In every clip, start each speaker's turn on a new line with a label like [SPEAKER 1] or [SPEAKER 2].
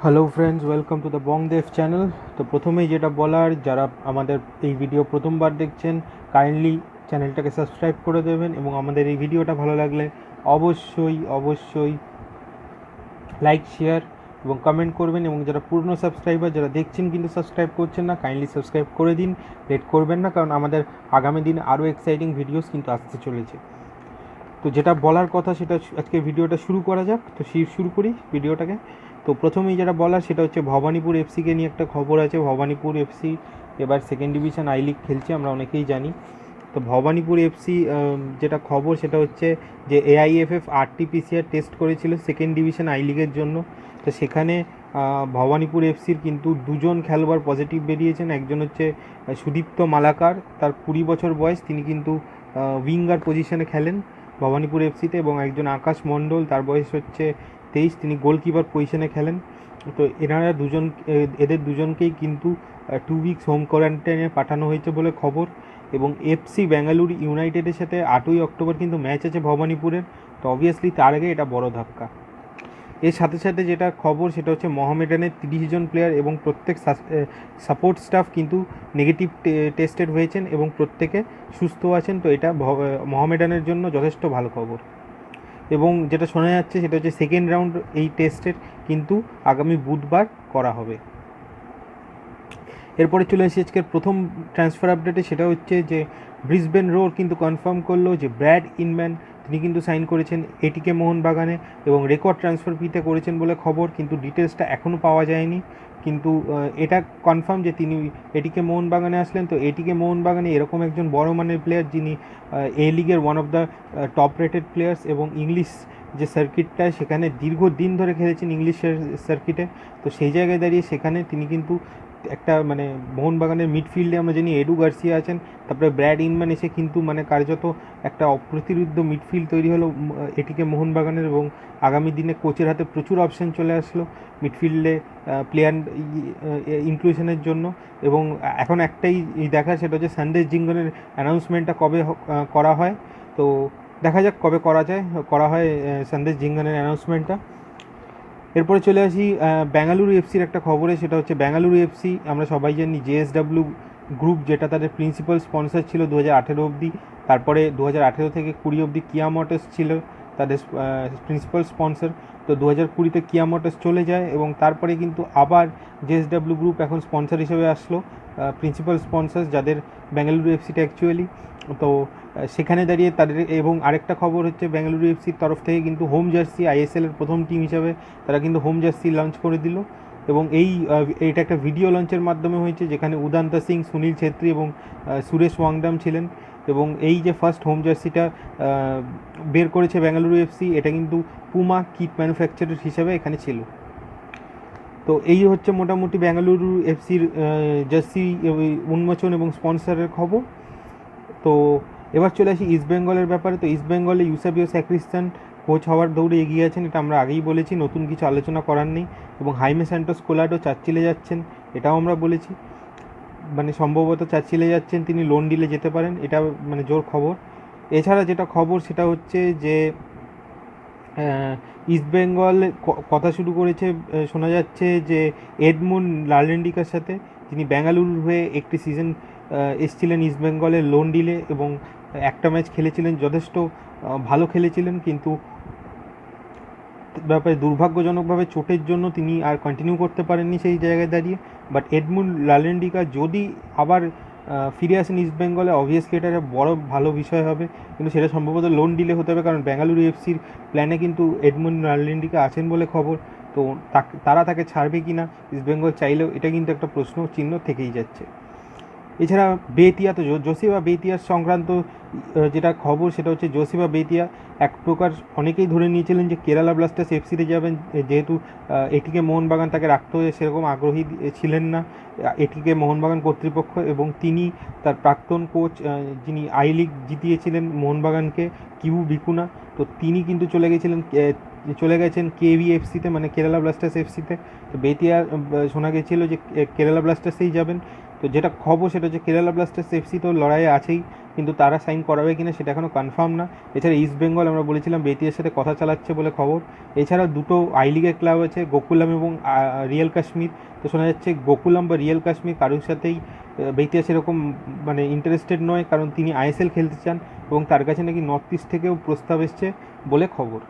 [SPEAKER 1] Hello friends, welcome to the বংদেভ channel. তো প্রথমেই যেটা বলার, যারা আমাদের এই ভিডিও প্রথমবার দেখছেন, কাইন্ডলি চ্যানেলটাকে সাবস্ক্রাইব করে দেবেন এবং আমাদের এই ভিডিওটা ভালো লাগলে অবশ্যই লাইক, শেয়ার এবং কমেন্ট করবেন। এবং যারা পুরনো সাবস্ক্রাইবার, যারা দেখছেন কিন্তু সাবস্ক্রাইব করছেন না, কাইন্ডলি সাবস্ক্রাইব করে দিন, লেট করবেন না, কারণ আমাদের আগামী দিনে আরও এক্সাইটিং ভিডিওস কিন্তু আসতে চলেছে। তো যেটা বলার কথা সেটা আজকে ভিডিওটা শুরু করা যাক। তো শুরু করি ভিডিওটাকে। তো প্রথমেই যেটা বলার সেটা হচ্ছে ভবানীপুর এফসিকে নিয়ে একটা খবর আছে। ভবানীপুর এফসি এবার সেকেন্ড ডিভিশন আই লিগ খেলছে, আমরা অনেকেই জানি। তো ভবানীপুর এফসি যেটা খবর সেটা হচ্ছে যে এআইএফএফ আরটিপিসিআর টেস্ট করেছিল সেকেন্ড ডিভিশন আই লিগের জন্য। তো সেখানে ভবানীপুর এফসির কিন্তু দুজন খেলোয়াড় পজিটিভ বেরিয়েছেন। একজন হচ্ছে সুদীপ্ত মালাকার, তার 20 বছর বয়স, তিনি কিন্তু উইঙ্গার পজিশনে খেলেন ভবানীপুর এফসিতে। এবং একজন আকাশ মণ্ডল, তার বয়স হচ্ছে 23, তিনি গোলকিপার পজিশনে খেলেন। তো এনারা এদের দুজনকেই কিন্তু 2 উইকস হোম কোয়ারেন্টাইনে পাঠানো হয়েছে বলে খবর। এবং এফসি বেঙ্গালুরু ইউনাইটেডের সাথে 8ই অক্টোবর কিন্তু ম্যাচ আছে ভবানীপুরের। তো অবভিয়াসলি তার আগে এটা বড় ধাক্কা। এর সাথে সাথে যেটা খবর সেটা হচ্ছে মোহামেডানের 30 জন প্লেয়ার এবং প্রত্যেক সাপোর্ট স্টাফ কিন্তু নেগেটিভ টেস্টেড হয়েছেন এবং প্রত্যেকে সুস্থ আছেন। তো এটা মোহামেডানের জন্য যথেষ্ট ভালো খবর। এবং যেটা শোনা যাচ্ছে সেটা হচ্ছে সেকেন্ড রাউন্ড এই টেস্টের কিন্তু আগামী বুধবার করা হবে। এরপরে চলে আসি আজকের প্রথম ট্রান্সফার আপডেটে। সেটা হচ্ছে যে ব্রিসবেন রোর কিন্তু কনফার্ম করলো যে ব্র্যাড ইনম্যান তিনি কিন্তু সাইন করেছেন এটিকে মোহনবাগানে এবং রেকর্ড ট্রান্সফার ফিতে করেছেন বলে খবর, কিন্তু ডিটেলসটা এখনও পাওয়া যায়নি। কিন্তু এটা কনফার্ম যে তিনি এটিকে মোহনবাগানে আসলেন। তো এটিকে মোহনবাগানে এরকম একজন বড় মানের প্লেয়ার, যিনি এ লিগের one of the top rated players এবং ইংলিশ যে সার্কিটটা সেখানে দীর্ঘদিন ধরে খেলেছেন ইংলিশের সার্কিটে। তো সেই জায়গায় দাঁড়িয়ে সেখানে তিনি কিন্তু একটা মানে মোহনবাগানের মিডফিল্ডে আমরা জানি এডু গার্সিয়া আছেন, তারপরে ব্র্যাড ইনম্যান এসে কিন্তু মানে কার্যত একটা অপ্রতিরোধ্য মিডফিল্ড তৈরি হলো এটিকে মোহনবাগানের। এবং আগামী দিনে কোচের হাতে প্রচুর অপশান চলে আসলো মিডফিল্ডে প্লেয়ার ইনক্লুশনের জন্য। এবং এখন একটাই দেখা, সেটা হচ্ছে সন্দেশ জিঙ্গনের অ্যানাউন্সমেন্টটা কবে করা হয়। তো দেখা যাক কবে করা হয় সন্দেশ জিঙ্গনের অ্যানাউন্সমেন্টটা। এরপরে চলে আসি বেঙ্গালুরু এফসির একটা খবরে। সেটা হচ্ছে বেঙ্গালুরু এফসি, আমরা সবাই জানি জেএসডব্লিউ গ্রুপ, যেটা তাদের প্রিন্সিপাল স্পন্সর ছিল 2018 অবধি। তারপরে 2018 থেকে 20 অবধি কিয়া মোটরস ছিল তাদের প্রিন্সিপাল স্পন্সর। তো 2020-তে কিয়া মোটরস চলে যায় এবং তারপরে কিন্তু আবার জেএসডব্লিউ গ্রুপ এখন স্পন্সর হিসেবে আসলো, প্রিন্সিপাল স্পন্সর যাদের বেঙ্গালুরু এফসিটা অ্যাকচুয়ালি। তো সেখানে দাঁড়িয়ে তাদের এবং আরেকটা খবর হচ্ছে বেঙ্গালুরু এফসির তরফ থেকে কিন্তু হোম জার্সি আইএসএলের প্রথম টিম হিসাবে তারা কিন্তু হোম জার্সি লঞ্চ করে দিল। এবং এইটা একটা ভিডিও লঞ্চের মাধ্যমে হয়েছে, যেখানে উদান্তা সিং, সুনীল ছেত্রী এবং সুরেশ ওয়াংডাম ছিলেন। এবং এই যে ফার্স্ট হোম জার্সিটা বের করেছে বেঙ্গালুরু এফসি, এটা কিন্তু পুমা কিট ম্যানুফ্যাকচারার হিসাবে এখানে ছিল। তো এই হচ্ছে মোটামুটি বেঙ্গালুরু এফসির জার্সি উন্মোচন এবং স্পন্সরের খবর। তো এবার চলে আসি ইস্টবেঙ্গলের ব্যাপারে। তো ইস্টবেঙ্গলে ইউসাবিও স্যাক্রিস্তান কোচ হওয়ার দৌড়ে এগিয়ে আছেন, এটা আমরা আগেই বলেছি, নতুন কিছু আলোচনা করার নেই। এবং হাইমে স্যান্টোস কোলাডো চার্চিলে যাচ্ছেন, এটাও আমরা বলেছি, মানে সম্ভবত চার্চিলে যাচ্ছেন, তিনি লোন ডিলে যেতে পারেন, এটা মানে জোর খবর। এছাড়া যেটা খবর সেটা হচ্ছে যে ইস্টবেঙ্গল কথা শুরু করেছে, শোনা যাচ্ছে যে এডমুন লালরেন্ডিকার সাথে, যিনি বেঙ্গালুরুর হয়ে একটি সিজন এসেছিলেন ইস্টবেঙ্গলের লোন ডিলে এবং একটা ম্যাচ খেলেছিলেন, যথেষ্ট ভালো খেলেছিলেন, কিন্তু ব্যাপারে দুর্ভাগ্যজনকভাবে চোটের জন্য তিনি আর কন্টিনিউ করতে পারেননি সেই জায়গায় দাঁড়িয়ে। বাট এডমুন লালরেন্ডিকা যদি আবার ফিরে আসেন ইস্টবেঙ্গলে, অবভিয়াসলি এটা একটা বড় ভালো বিষয় হবে, কিন্তু সেটা সম্ভবত লোন ডিলে হতে হবে, কারণ বেঙ্গালুরু এফসির প্ল্যানে কিন্তু এডমুন লালরেন্ডিকা আছেন বলে খবর। তো তারা তাকে ছাড়বে কি না ইস্টবেঙ্গল চাইলেও, এটা কিন্তু একটা প্রশ্ন চিহ্ন থেকেই যাচ্ছে। এছাড়া বেতিয়া, তো জোসিবা বেতিয়ার সংক্রান্ত যেটা খবর সেটা হচ্ছে জোসিবা বেতিয়া এক প্রকার অনেকেই ধরে নিয়েছিলেন যে কেরালা ব্লাস্টার্স এফসিতে যাবেন, যেহেতু এটিকে মোহনবাগান তাকে রাখতে হয়ে সেরকম আগ্রহী ছিলেন না এটিকে মোহনবাগান কর্তৃপক্ষ। এবং তিনি তার প্রাক্তন কোচ, যিনি আই লিগ জিতিয়েছিলেন মোহনবাগানকে, কিউ বিকুনা, তো তিনি কিন্তু চলে গেছেন কেভিএফসিতে, মানে কেরালা ব্লাস্টার্স এফসিতে। তো বেতিয়া শোনা গেছিলো যে কেরালা ব্লাস্টার্সেই যাবেন। তো যেটা খবর সেটা হচ্ছে কেরালা ব্লাস্টার্স এফসি তো লড়াইয়ে আছেই, কিন্তু তারা সাইন করাবে কিনা সেটা এখনও কনফার্ম না। এছাড়া ইস্ট বেঙ্গল আমরা বলেছিলাম বেতিয়ার সাথে কথা চালাচ্ছে বলে খবর। এছাড়াও দুটো আই লিগের ক্লাব আছে, গোকুলাম এবং রিয়েল কাশ্মীর। তো শোনা যাচ্ছে গোকুলাম বা রিয়েল কাশ্মীর কারোর সাথেই বেতিয়া সেরকম মানে ইন্টারেস্টেড নয়, কারণ তিনি আইএসএল খেলতে চান এবং তার কাছে নাকি নর্থ ইস্ট থেকেও প্রস্তাব এসছে বলে খবর।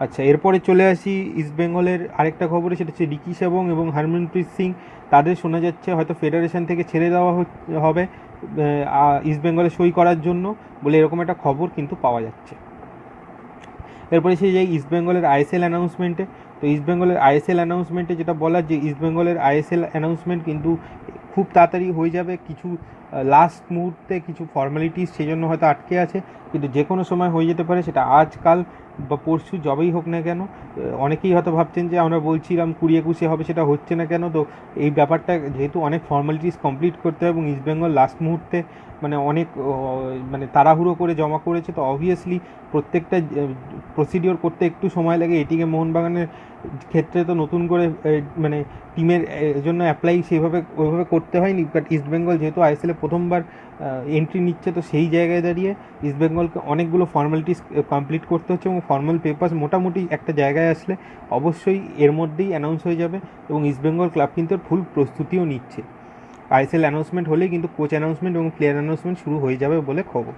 [SPEAKER 1] আচ্ছা, এরপরে চলে আসি ইস্ট বেঙ্গলের আরেকটা খবরে, সেটা হচ্ছে রিকি সেবং এবং হরমনপ্রীত সিং, তাদের শোনা যাচ্ছে হয়তো ফেডারেশন থেকে ছেড়ে দেওয়া হবে ইস্ট বেঙ্গলে সই করার জন্য বলে এরকম একটা খবর কিন্তু পাওয়া যাচ্ছে। এরপরে সে যাই ইস্ট বেঙ্গলের আইএসএল অ্যানাউন্সমেন্টে। তো ইস্ট বেঙ্গলের আইএসএল অ্যানাউন্সমেন্টে যেটা বলার, যে ইস্ট বেঙ্গলের আইএসএল অ্যানাউন্সমেন্ট কিন্তু খুব তাড়াতাড়ি হয়ে যাবে, কিছু লাস্ট মুহূর্তে কিছু ফর্মালিটিস সেই জন্য হয়তো আটকে আছে, কিন্তু যে কোনো সময় হয়ে যেতে পারে, সেটা আজকাল বা পরশু যবেই হোক না কেন। অনেকেই হয়তো ভাবছেন যে আমরা বলছিলাম 20-21 হবে, সেটা হচ্ছে না কেন। তো এই ব্যাপারটা যেহেতু অনেক ফর্মালিটিস কমপ্লিট করতে হবে এবং ইস্ট বেঙ্গল লাস্ট মুহূর্তে মানে অনেক মানে তাড়াহুড়ো করে জমা করেছে, তো অবভিয়াসলি প্রত্যেকটা প্রসিডিওর করতে একটু সময় লাগে। এটিকে মোহনবাগানের ক্ষেত্রে তো নতুন করে মানে টিমের জন্য অ্যাপ্লাই ওইভাবে করতে হয়নি, বাট ইস্ট বেঙ্গল যেহেতু আইএসএলে প্রথমবার এন্ট্রি নিচ্ছে, তো সেই জায়গায় দাঁড়িয়ে ইস্ট বেঙ্গলকে অনেকগুলো ফর্মালিটিস কমপ্লিট করতে হচ্ছে এবং ফর্মাল পেপার্স মোটামুটি একটা জায়গায় আসলে অবশ্যই এর মধ্যেই অ্যানাউন্স হয়ে যাবে এবং ইস্ট বেঙ্গল ক্লাব কিন্তু ফুল প্রস্তুতিও নিচ্ছে। আইএসএল অ্যানাউন্সমেন্ট হলেই কিন্তু কোচ অ্যানাউন্সমেন্ট এবং প্লেয়ার অ্যানাউন্সমেন্ট শুরু হয়ে যাবে বলে খবর।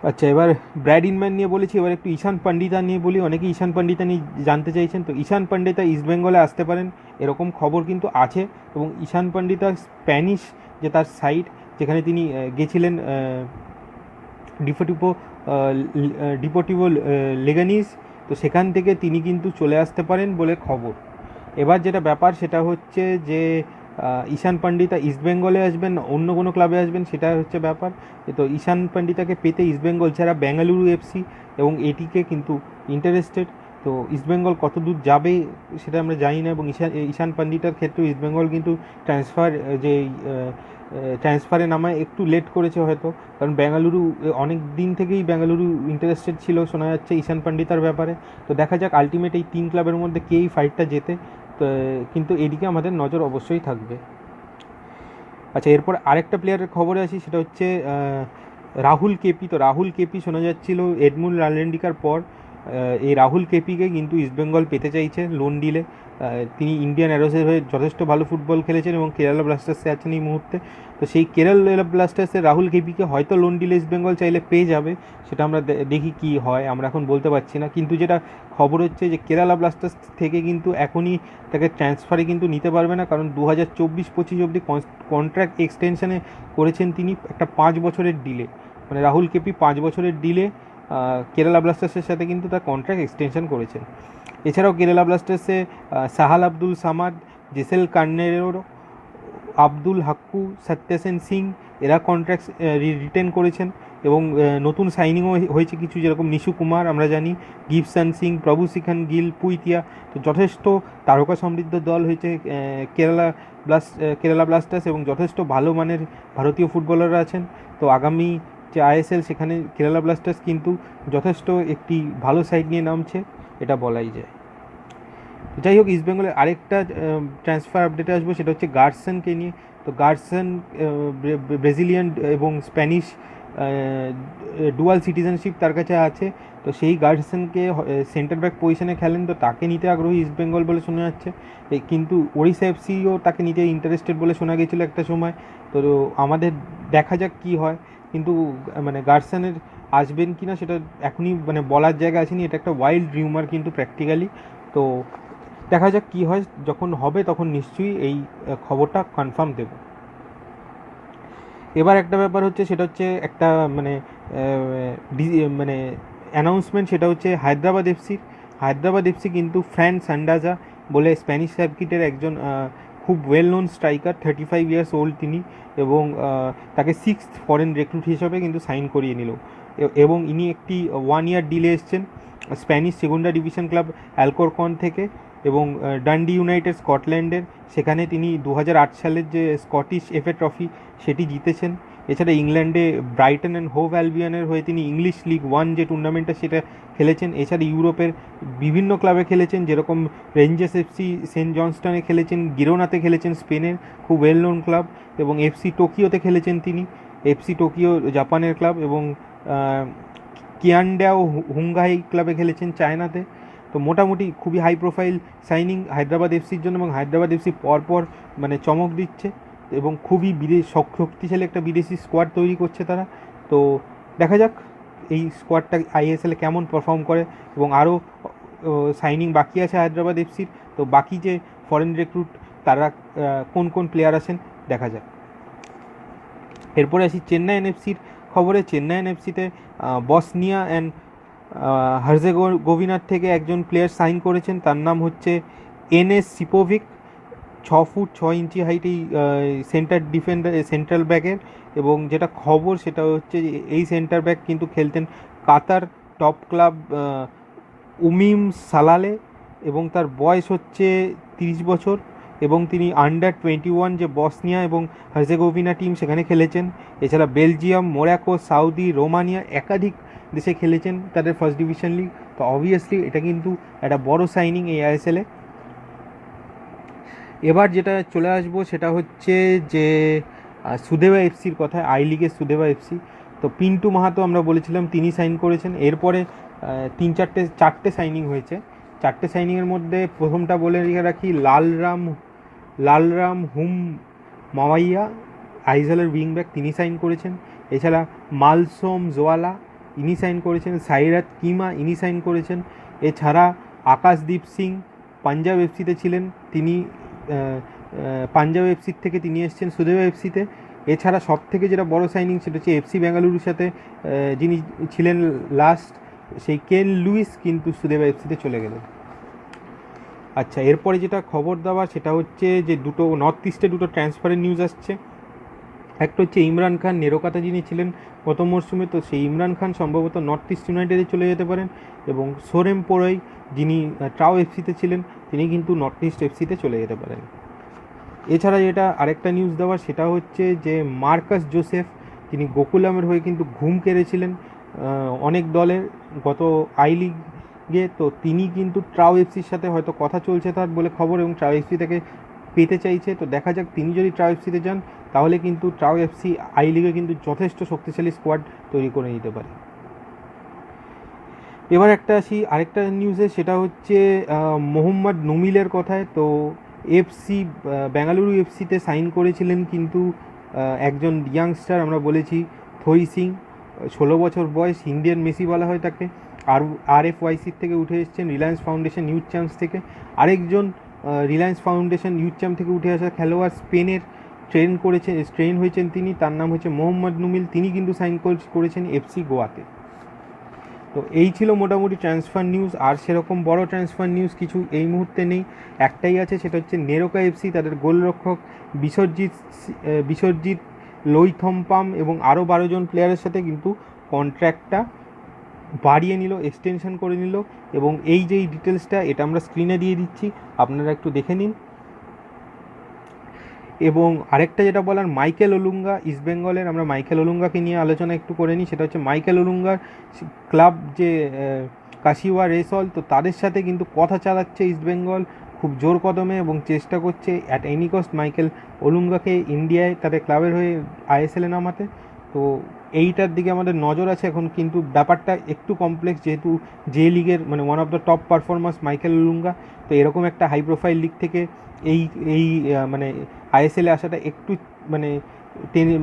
[SPEAKER 1] আচ্ছা, এবার ব্র্যাড ইনম্যান নিয়ে বলেছি, এবার একটু ঈশান পান্ডিতা নিয়ে বলি। অনেকে ঈশান পান্ডিতা নিয়ে জানতে চাইছেন, তো ঈশান পান্ডিতা ইস্ট বেঙ্গলে আসতে পারেন এরকম খবর কিন্তু আছে। এবং ঈশান পান্ডিতা স্প্যানিশ যে তার সাইড, যেখানে তিনি গেছিলেন ডিপোর্টিভো লেগানিস, তো সেখান থেকে তিনি কিন্তু চলে আসতে পারেন বলে খবর। এবার যেটা ব্যাপার সেটা হচ্ছে যে ঈশান পান্ডিতা ইস্ট বেঙ্গলে আসবেন না অন্য কোনো ক্লাবে আসবেন, সেটা হচ্ছে ব্যাপার। তো ঈশান পান্ডিতাকে পেতে ইস্ট বেঙ্গল ছাড়া বেঙ্গালুরু এফসি এবং এটিকে কিন্তু ইন্টারেস্টেড। তো ইস্ট বেঙ্গল কত দূর যাবে সেটা আমরা জানি না, এবং ঈশান পান্ডিতার ক্ষেত্রে ইস্ট বেঙ্গল কিন্তু ট্রান্সফারে নামায় একটু লেট করেছে হয়তো, কারণ বেঙ্গালুরু অনেক দিন থেকেই বেঙ্গালুরু ইন্টারেস্টেড ছিল শোনা যাচ্ছে ঈশান পান্ডিতার ব্যাপারে। তো দেখা যাক আলটিমেট এই তিন ক্লাবের মধ্যে কে এই ফাইটটা জেতে, কিন্তু এদিকে আমাদের নজর অবশ্যই থাকবে। আচ্ছা, এরপর আরেকটা প্লেয়ারের খবরে আসি, সেটা হচ্ছে রাহুল কেপি। তো রাহুল কেপি শোনা যাচ্ছিল এডমুন্ড রালেন্ডিকার পর এই রাহুল কেপিকে কিন্তু ইস্টবেঙ্গল পেতে চাইছে লোন ডিলে। তিনি ইন্ডিয়ান অ্যারোসের হয়ে যথেষ্ট ভালো ফুটবল খেলেছেন এবং কেরালা ব্লাস্টার্সে আছেন এই মুহূর্তে। তো সেই কেরালা ব্লাস্টার্সের রাহুল কেপিকে হয়তো লোন ডিলে ইস্টবেঙ্গল চাইলে পেয়ে যাবে, সেটা আমরা দেখি কি হয়, আমরা এখন বলতে পারছি না। কিন্তু যেটা খবর হচ্ছে যে কেরালা ব্লাস্টার্স থেকে কিন্তু এখনই তাকে ট্রান্সফারে কিন্তু নিতে পারবে না, কারণ 2024-25 অবধি কন্ট্রাক্ট এক্সটেনশানে করেছেন তিনি একটা 5 বছরের ডিলে, মানে রাহুল কেপি 5 বছরের ডিলে কেরালা ব্লাস্টার্সের সাথে কিন্তু তার কন্ট্রাক্ট এক্সটেনশন করেছেন। এছাড়াও কেরালা ব্লাস্টার্সে সাহাল আব্দুল সামাদ, জেসেল কার্নেরো, আব্দুল হাক্কু, সত্যসেন সিং এরা কন্ট্রাক্ট রিটেন করেছেন এবং নতুন সাইনিংও হয়েছে কিছু, যেরকম নিশু কুমার আমরা জানি, গিবসন সিং, প্রভু সিখান গিল, পুইতিয়া। তো যথেষ্ট তারকা সমৃদ্ধ দল হয়েছে কেরালা ব্লাস্টার্স এবং যথেষ্ট ভালো মানের ভারতীয় ফুটবলাররা আছেন। তো আগামী যে আইএসএল সেখানে কেরালা ব্লাস্টার্স কিন্তু যথেষ্ট একটি ভালো সাইড নিয়ে নামছে, এটা বলাই যায়। যাই হোক, ইস্টবেঙ্গলের আরেকটা ট্রান্সফার আপডেটে আসবো, সেটা হচ্ছে গার্সনকে নিয়ে। তো গার্সন ব্রাজিলিয়ান এবং স্প্যানিশ ডুয়াল সিটিজেনশিপ তার কাছে আছে। তো সেই গার্সনকে সেন্টার ব্যাক পজিশনে খেলেন, তো তাকে নিতে আগ্রহী ইস্টবেঙ্গল বলে শোনা যাচ্ছে। কিন্তু ওড়িশা এফসিও তাকে নিতে ইন্টারেস্টেড বলে শোনা গেছিলো একটা সময়। তো আমাদের দেখা যাক কী হয়, কিন্তু মানে গার্সনের আসবেন কি না সেটা এখনই মানে বলার জায়গা আসেনি, এটা একটা ওয়াইল্ড রিউমার কিন্তু প্র্যাকটিক্যালি। তো দেখা যাক কী হয়, যখন হবে তখন নিশ্চয়ই এই খবরটা কনফার্ম দেব। এবার একটা ব্যাপার হচ্ছে, সেটা হচ্ছে একটা মানে অ্যানাউন্সমেন্ট, সেটা হচ্ছে হায়দ্রাবাদ এফসি কিন্তু ফ্রান সান্ডাজা বলে স্প্যানিশ সার্কিটের একজন খুব well known striker, 35 years old তিনি, এবং তাকে 6th ফরেন রিক্রুট হিসাবে কিন্তু সাইন করিয়ে নিল। এবং ইনি একটি 1 ইয়ার ডিলে এসছেন স্প্যানিশ সেকেন্ডা ডিভিশন ক্লাব অ্যালকরকন থেকে, এবং ডান্ডি ইউনাইটেড স্কটল্যান্ডের, সেখানে তিনি 2008 সালের যে স্কটিশ এফএ ট্রফি সেটি জিতেছেন। এছাড়া ইংল্যান্ডে ব্রাইটন অ্যান্ড হোভ অ্যালবিয়নের হয়ে তিনি ইংলিশ লিগ 1 যে টুর্নামেন্টটা সেটা খেলেছেন। এছাড়া ইউরোপের বিভিন্ন ক্লাবে খেলেছেন, যেরকম রেঞ্জার্স এফসি সেন্ট জনস্টনে খেলেছেন, গিরোনাতে খেলেছেন, স্পেনের খুব ওয়েল নোন ক্লাব, এবং এফসি টোকিওতে খেলেছেন তিনি, এফসি টোকিও জাপানের ক্লাব, এবং কিয়ানডাও হুঙ্গাই ক্লাবে খেলেছেন চায়নাতে। তো মোটামুটি খুবই হাই প্রোফাইল সাইনিং হায়দ্রাবাদ এফসির জন্য, এবং হায়দ্রাবাদ এফসি পরপর মানে চমক দিচ্ছে এবং খুবই শক্তিশালী একটা বিদেশি স্কোয়াড তৈরি করছে তারা। তো দেখা যাক এই স্কোয়াডটা আইএসএলে কেমন পারফর্ম করে, এবং আরও সাইনিং বাকি আছে হায়দ্রাবাদ এফসির। তো বাকি যে ফরেন রিক্রুট তারা কোন কোন প্লেয়ার আছেন দেখা যাক। এরপরে আসি চেন্নাই এনএফসির খবরে। চেন্নাই এনএফসিতে বসনিয়া অ্যান্ড হার্জেগোভিনার থেকে একজন প্লেয়ার সাইন করেছেন, তার নাম হচ্ছে এনএস সিপোভিক। 6 ফুট 6 ইঞ্চি হাইট এই সেন্টার ডিফেন্ডার, সেন্ট্রাল ব্যাকের। এবং যেটা খবর সেটা হচ্ছে এই সেন্টার ব্যাক কিন্তু খেলতেন কাতার টপ ক্লাব উমিম সালালে, এবং তার বয়স হচ্ছে 30 বছর, এবং তিনি আন্ডার 21 যে বসনিয়া এবং হার্জেগোভিনা টিম সেখানে খেলেছেন। এছাড়া বেলজিয়াম, মোরাকো, সাউদি, রোমানিয়া একাধিক দেশে খেলেছেন তাদের ফার্স্ট ডিভিশন লিগ। তো অবভিয়াসলি এটা কিন্তু একটা বড় সাইনিং এই আইএসএলে। এবার যেটা চলে আসবো সেটা হচ্ছে যে সুদেবা এফসির কথা, আই লিগের সুদেবা এফসি। তো পিন্টু মাহাতো আমরা বলেছিলাম তিনি সাইন করেছেন। এরপরে চারটে সাইনিং হয়েছে। চারটে সাইনিংয়ের মধ্যে প্রথমটা বলে রাখি, লালরাম হুম মাওয়াইয়া আইজলের উইংব্যাক, তিনি সাইন করেছেন। এছাড়া মালসোম জোয়ালা ইনি সাইন করেছেন, সাইরাত কিমা ইনি সাইন করেছেন। এছাড়া আকাশদীপ সিং পাঞ্জাব এফসিতে ছিলেন, তিনি পাঞ্জাব এফসির থেকে তিনি এসেছেন সুদেবা এফসিতে। এছাড়া সব থেকে যেটা বড় সাইনিং সেটা হচ্ছে এফসি বেঙ্গালুরুর সাথে যিনি ছিলেন লাস্ট, সেই কেন লুইস কিন্তু সুদেবা এফসিতে চলে গেলেন। আচ্ছা, এরপরে যেটা খবর দেওয়া সেটা হচ্ছে যে দুটো নর্থ ইস্টে দুটো ট্রান্সফারের নিউজ আসছে। একটা হচ্ছে ইমরান খান নেরোকাতে যিনি ছিলেন গত মরশুমে, তো সেই ইমরান খান সম্ভবত নর্থ ইস্ট ইউনাইটেডে চলে যেতে পারেন। এবং সোরেম পোরই যিনি ট্রাও এফসিতে ছিলেন তিনি কিন্তু নর্থ ইস্ট এফসিতে চলে যেতে পারেন। এছাড়া যেটা আরেকটা নিউজ দেওয়া সেটা হচ্ছে যে মার্কাস জোসেফ, তিনি গোকুলামের হয়ে কিন্তু ঘুম কেড়েছিলেন অনেক দলের গত আই লিগে। তো তিনি কিন্তু ট্রাও এফসির সাথে হয়তো কথা চলছে তার বলে খবর, এবং ট্রাও এফসি থেকে পেতে চাইছে। তো দেখা যাক তিনি যদি ট্রাও এফসিতে যান তাহলে কিন্তু ট্রাও এফসি আই লিগে কিন্তু যথেষ্ট শক্তিশালী স্কোয়াড তৈরি করে নিতে পারে। এবার একটা আসি আরেকটা নিউজে, সেটা হচ্ছে মোহাম্মদ নুমিলের কথায়। তো এফসি বেঙ্গালুরু এফসিতে সাইন করেছিলেন কিন্তু একজন ইয়াংস্টার, আমরা বলেছি থই সিং, 16 বছর বয়স, ইন্ডিয়ান মেসি বলা হয় তাকে। RFYCর থেকে উঠে এসেছেন, রিলায়েন্স ফাউন্ডেশন ইউথ চ্যাম্পস থেকে। আরেকজন রিলায়েন্স ফাউন্ডেশন ইউথ চ্যাম্প থেকে উঠে আসা খেলোয়াড় স্পেনের ট্রেন হয়েছেন তিনি, তার নাম হচ্ছে মোহাম্মদ নুমিল, তিনি কিন্তু সাইন করেছেন এফসি গোয়াতে। তো এই ছিল মোটামুটি ট্রান্সফার নিউজ। আর সেরকম বড় ট্রান্সফার নিউজ কিছু এই মুহূর্তে নেই, একটাই আছে, সেটা হচ্ছে নেরোকা এফসি তাদের গোলরক্ষক বিশ্বজিৎ লোইথম্পাম এবং আরও 12 জন প্লেয়ারের সাথে কিন্তু কন্ট্র্যাক্টটা বাড়িয়ে নিল, এক্সটেনশন করে নিল। এবং এই যে ডিটেলসটা এটা আমরা স্ক্রিনে দিয়ে দিচ্ছি, আপনারা একটু দেখে নিন। এবং আরেকটা যেটা বলার, মাইকেল ওলুঙ্গা ইস্টবেঙ্গলের, আমরা মাইকেল ওলুঙ্গাকে নিয়ে আলোচনা একটু করে নিই। সেটা হচ্ছে মাইকেল ওলুঙ্গার ক্লাব যে কাশিওয়া রেসল, তো তাদের সাথে কিন্তু কথা চালাচ্ছে ইস্টবেঙ্গল খুব জোর কদমে, এবং চেষ্টা করছে অ্যাট এনি কস্ট মাইকেল ওলুঙ্গাকে ইন্ডিয়ায় তাদের ক্লাবের হয়ে আইএসএলে নামাতে। তো এইটার দিকে আমাদের নজর আছে এখন, কিন্তু ব্যাপারটা একটু কমপ্লেক্স, যেহেতু যে লিগের মানে one of the top performers Michael Olunga. তো এরকম একটা হাই প্রোফাইল লিগ থেকে এই মানে আইএসএলে আসাটা একটু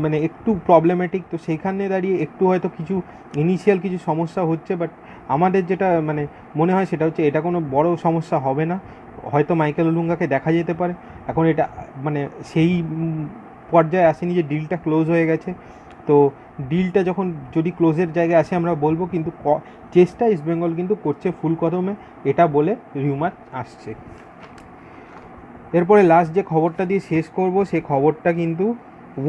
[SPEAKER 1] মানে একটু প্রবলেম্যাটিক। তো সেইখানে দাঁড়িয়ে একটু হয়তো কিছু ইনিশিয়াল কিছু সমস্যা হচ্ছে, বাট আমাদের যেটা মানে মনে হয় সেটা হচ্ছে এটা কোনো বড় সমস্যা হবে না, হয়তো মাইকেল ওলুঙ্গাকে দেখা যেতে পারে। এখন এটা মানে সেই পর্যায়ে আসেনি যে ডিলটা ক্লোজ হয়ে গেছে। তো ডিলটা যখন যদি ক্লোজের জায়গায় আসে আমরা বলবো, কিন্তু চেষ্টা ইস্টবেঙ্গল কিন্তু করছে ফুল কদমে, এটা বলে রিউমার আসছে। এরপরে লাস্ট যে খবরটা দিয়ে শেষ করব সেই খবরটা কিন্তু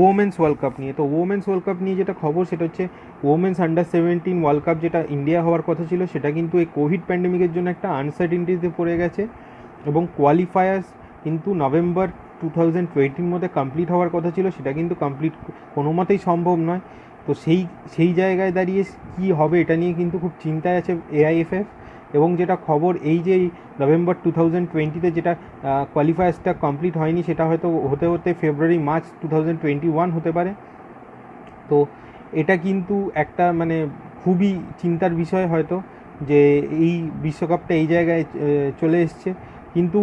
[SPEAKER 1] ওমেন্স ওয়ার্ল্ড কাপ নিয়ে। তো ওমেন্স ওয়ার্ল্ড কাপ নিয়ে যেটা খবর সেটা হচ্ছে ওমেন্স আন্ডার-17 ওয়ার্ল্ড কাপ যেটা ইন্ডিয়া হওয়ার কথা ছিল সেটা কিন্তু এই কোভিড প্যান্ডেমিকের জন্য একটা আনসার্টিনিটিতে পড়ে গেছে, এবং কোয়ালিফায়ার্স কিন্তু নভেম্বর 2020-র মধ্যে কমপ্লিট হওয়ার কথা ছিল, সেটা কিন্তু কমপ্লিট কোনো মতেই সম্ভব নয়। তো সেই জায়গায় দাঁড়িয়ে কী হবে এটা নিয়ে কিন্তু খুব চিন্তায় আছে AIFF। এবং যেটা খবর, এই যে নভেম্বর 2020-তে যেটা কোয়ালিফায়ার্সটা কমপ্লিট হয়নি, সেটা হয়তো হতে হতে ফেব্রুয়ারি মার্চ 2021 হতে পারে। তো এটা কিন্তু একটা মানে খুবই চিন্তার বিষয় হয়তো, যে এই বিশ্বকাপটা এই জায়গায় চলে এসছে। কিন্তু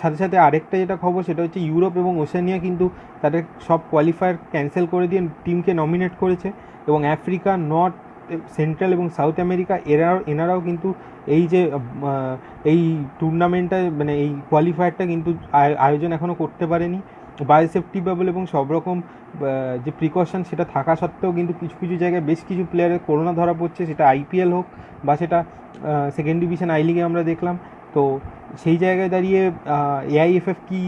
[SPEAKER 1] সাথে সাথে আরেকটা যেটা খবর, সেটা হচ্ছে ইউরোপ এবং ওশেনিয়া কিন্তু তাদের সব কোয়ালিফায়ার ক্যান্সেল করে দিয়ে টিমকে নমিনেট করেছে। এবং আফ্রিকা, নর্থ, সেন্ট্রাল এবং সাউথ আমেরিকা এনারাও কিন্তু এই যে এই টুর্নামেন্টটা মানে এই কোয়ালিফায়ারটা কিন্তু আয়োজন এখনও করতে পারেনি। বায়োসেফটি বাবল এবং সব রকম যে প্রিকশন সেটা থাকা সত্ত্বেও কিন্তু কিছু কিছু জায়গায় বেশ কিছু প্লেয়ারের করোনা ধরা পড়ছে, সেটা IPL হোক বা সেটা সেকেন্ড ডিভিশন আই লিগে আমরা দেখলাম। তো সেই জায়গায় দাঁড়িয়ে AIFF কী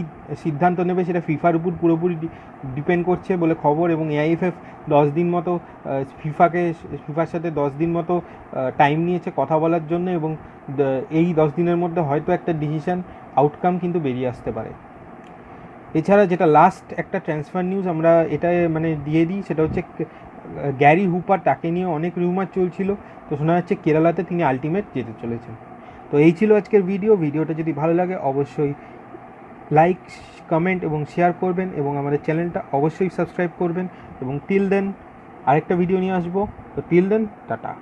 [SPEAKER 1] সিদ্ধান্ত নেবে সেটা ফিফার উপর পুরোপুরি ডিপেন্ড করছে বলে খবর। এবং AIFF 10 দিন মতো ফিফার সাথে 10 দিন মতো টাইম নিয়েছে কথা বলার জন্য, এবং এই 10 দিনের মধ্যে হয়তো একটা ডিসিশন আউটকাম কিন্তু বেরিয়ে আসতে পারে। এছাড়া যেটা লাস্ট একটা ট্রান্সফার নিউজ আমরা এটা মানে দিয়ে দিই, সেটা হচ্ছে গ্যারি হুপার, তাকে নিয়ে অনেক রিউমার চলছিল। তো শোনা যাচ্ছে কেরালাতে তিনি আলটিমেট যেতে চলেছেন। তো এই ছিল আজকের ভিডিওটা যদি ভালো লাগে অবশ্যই লাইক, কমেন্ট এবং শেয়ার করবেন, এবং আমাদের চ্যানেলটা অবশ্যই সাবস্ক্রাইব করবেন। এবং টিল দেন আরেকটা ভিডিও নিয়ে আসবো। তো টিল দেন টাটা।